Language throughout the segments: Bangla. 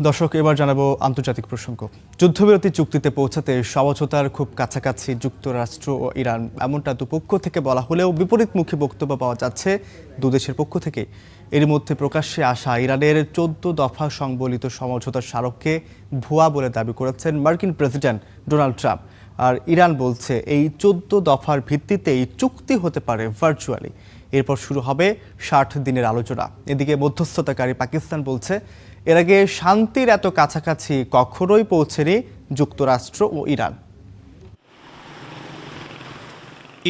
দর্শক, এবার জানাবো আন্তর্জাতিক প্রসঙ্গ। যুদ্ধবিরতি চুক্তিতে পৌঁছাতে সমঝোতার খুব কাছাকাছি যুক্তরাষ্ট্র ও ইরান, এমনটা দুপক্ষ থেকে বলা হলেও বিপরীতমুখী বক্তব্য পাওয়া যাচ্ছে দুদেশের পক্ষ থেকে। এর মধ্যে প্রকাশ্যে আসা ইরানের 14 দফা সংবলিত সমঝোতার স্মারককে ভুয়া বলে দাবি করেছেন মার্কিন প্রেসিডেন্ট ডোনাল্ড ট্রাম্প। আর ইরান বলছে এই 14 দফার ভিত্তিতেই চুক্তি হতে পারে ভার্চুয়ালি। এরপর শুরু হবে 60 দিনের আলোচনা। এদিকে মধ্যস্থতাকারী পাকিস্তান বলছে এর আগে শান্তির এত কাছাকাছি কখনোই পৌঁছেনি যুক্তরাষ্ট্র ও ইরান।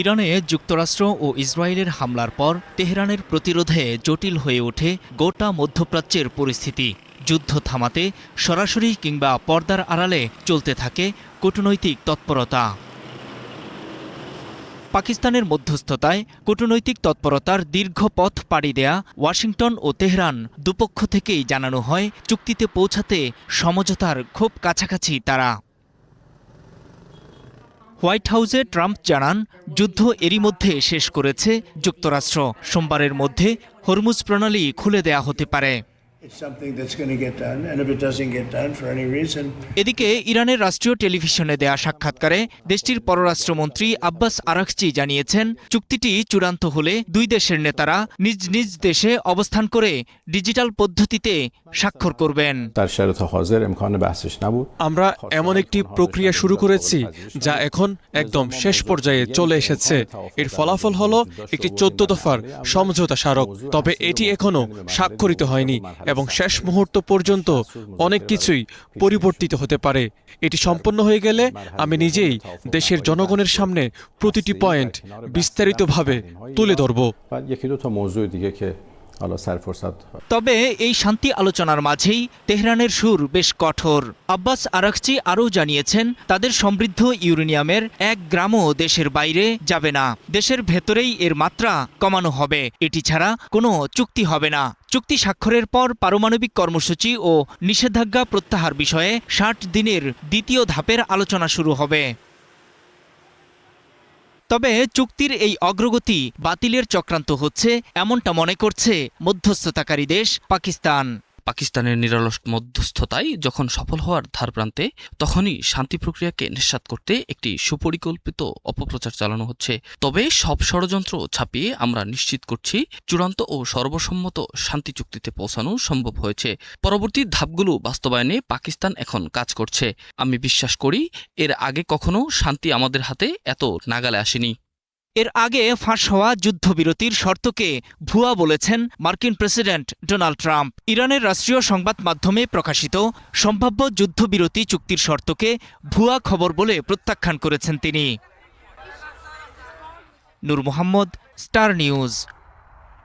ইরানে যুক্তরাষ্ট্র ও ইসরায়েলের হামলার পর তেহরানের প্রতিরোধে জটিল হয়ে ওঠে গোটা মধ্যপ্রাচ্যের পরিস্থিতি। যুদ্ধ থামাতে সরাসরি কিংবা পর্দার আড়ালে চলতে থাকে কূটনৈতিক তৎপরতা। পাকিস্তানের মধ্যস্থতায় কূটনৈতিক তৎপরতার দীর্ঘ পথ পাড়ি দেয়া ওয়াশিংটন ও তেহরান দুপক্ষ থেকেই জানানো হয় চুক্তিতে পৌঁছাতে সমঝোতার খুব কাছাকাছি তারা। হোয়াইট হাউসে ট্রাম্প জানান যুদ্ধ এরই মধ্যে শেষ করেছে যুক্তরাষ্ট্র। সোমবারের মধ্যে হরমুজ প্রণালী খুলে দেয়া হতে পারে। এদিকে ইরানের রাষ্ট্রীয় টেলিভিশনে দেয়া সাক্ষাৎকারে দেশটির পররাষ্ট্রমন্ত্রী আব্বাস আরাকচি জানিয়েছেন চুক্তিটি চূড়ান্ত হলে দুই দেশের নেতারা নিজ নিজ দেশে অবস্থান করে ডিজিটাল পদ্ধতিতে স্বাক্ষর করবেন। আমরা এমন একটি প্রক্রিয়া শুরু করেছি যা এখন একদম শেষ পর্যায়ে চলে এসেছে। এর ফলাফল হলো একটি 14 দফার সমঝোতা স্মারক। তবে এটি এখনো স্বাক্ষরিত হয়নি এবং শেষ মুহূর্ত পর্যন্ত অনেক কিছুই পরিবর্তিত হতে পারে। এটি সম্পন্ন হয়ে গেলে আমি নিজেই দেশের জনগণের সামনে প্রতিটি পয়েন্ট বিস্তারিতভাবে তুলে ধরব। তবে এই শান্তি আলোচনার মাঝেই তেহরানের সুর বেশ কঠোর। আব্বাস আরাকচি আরও জানিয়েছেন তাদের সমৃদ্ধ ইউরেনিয়ামের 1 গ্রামও দেশের বাইরে যাবে না, দেশের ভেতরেই এর মাত্রা কমানো হবে। এটি ছাড়া কোনো চুক্তি হবে না। চুক্তি স্বাক্ষরের পর পারমাণবিক কর্মসূচি ও নিষেধাজ্ঞা প্রত্যাহার বিষয়ে 60 দিনের দ্বিতীয় ধাপের আলোচনা শুরু হবে। তবে চুক্তির এই অগ্রগতি বাতিলের চক্রান্ত হচ্ছে এমনটা মনে করছে মধ্যস্থতাকারী দেশ পাকিস্তান। পাকিস্তানের নিরলস মধ্যস্থতায় যখন সফল হওয়ার ধারপ্রান্তে তখনই শান্তি প্রক্রিয়াকে নিঃসাত করতে একটি সুপরিকল্পিত অপপ্রচার চালানো হচ্ছে। তবে সব ষড়যন্ত্র ছাপিয়ে আমরা নিশ্চিত করছি চূড়ান্ত ও সর্বসম্মত শান্তি চুক্তিতে পৌঁছানো সম্ভব হয়েছে। পরবর্তী ধাপগুলো বাস্তবায়নে পাকিস্তান এখন কাজ করছে। আমি বিশ্বাস করি এর আগে কখনো শান্তি আমাদের হাতে এত নাগালে আসেনি। এর আগে ফাঁস হওয়া যুদ্ধবিরতির শর্তকে ভুয়া বলেছেন মার্কিন প্রেসিডেন্ট ডোনাল্ড ট্রাম্প। ইরানের রাষ্ট্রীয় সংবাদ মাধ্যমে প্রকাশিত সম্ভাব্য যুদ্ধবিরতি চুক্তির শর্তকে ভুয়া খবর বলে প্রত্যাখ্যান করেছেন তিনি। নূর মোহাম্মদ, স্টার নিউজ।